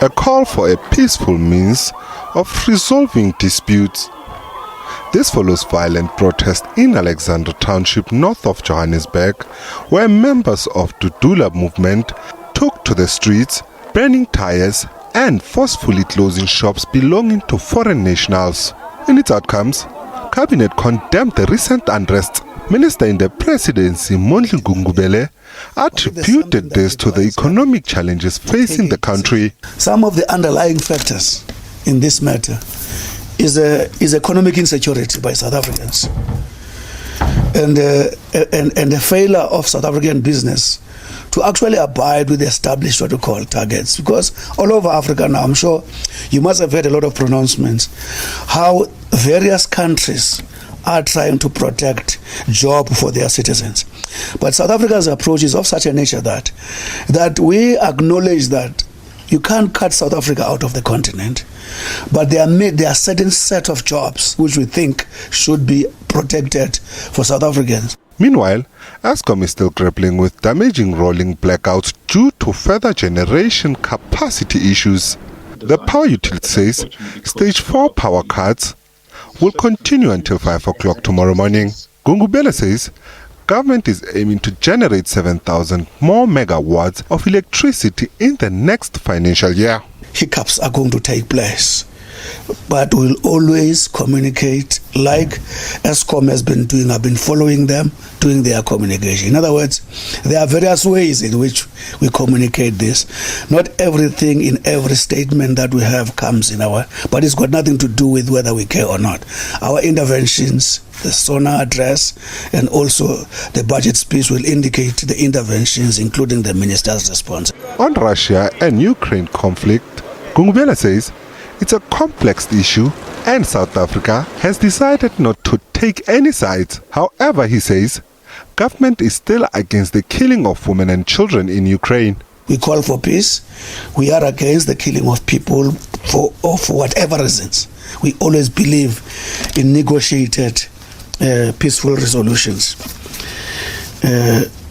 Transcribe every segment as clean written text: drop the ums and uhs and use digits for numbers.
a call for a peaceful means of resolving disputes. This follows violent protest in Alexandra Township north of Johannesburg, where members of the Dudula movement took to the streets, burning tires and forcefully closing shops belonging to foreign nationals. In its outcomes, Cabinet condemned the recent unrest. Minister in the Presidency, Mondli Gungubele, attributed this to the economic challenges facing the country. Some of the underlying factors in this matter is economic insecurity by South Africans and the failure of South African business to actually abide with the established what we call targets. Because all over Africa now, I'm sure you must have heard a lot of pronouncements how various countries are trying to protect jobs for their citizens. But South Africa's approach is of such a nature that we acknowledge that you can't cut South Africa out of the continent, but there are certain set of jobs which we think should be protected for South Africans. Meanwhile, Eskom is still grappling with damaging rolling blackouts due to further generation capacity issues. The power utility says stage 4 power cuts will continue until 5 o'clock tomorrow morning. Gungubele says government is aiming to generate 7,000 more megawatts of electricity in the next financial year. Hiccups are going to take place, but we'll always communicate like Eskom has been doing. I've been following them, doing their communication. In other words, there are various ways in which we communicate this. Not everything in every statement that we have comes in but it's got nothing to do with whether we care or not. Our interventions, the SONA address, and also the budget speech will indicate the interventions, including the minister's response. On Russia and Ukraine conflict, Gungubele says it's a complex issue and South Africa has decided not to take any sides. However, he says, government is still against the killing of women and children in Ukraine. We call for peace. We are against the killing of people for whatever reasons. We always believe in negotiated peaceful resolutions.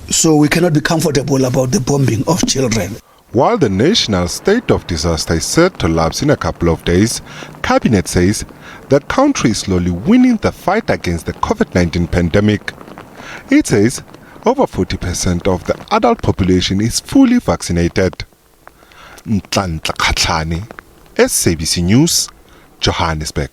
So we cannot be comfortable about the bombing of children. While the national state of disaster is set to lapse in a couple of days, Cabinet says the country is slowly winning the fight against the COVID-19 pandemic. It says over 40% of the adult population is fully vaccinated. SABC News, Johannesburg.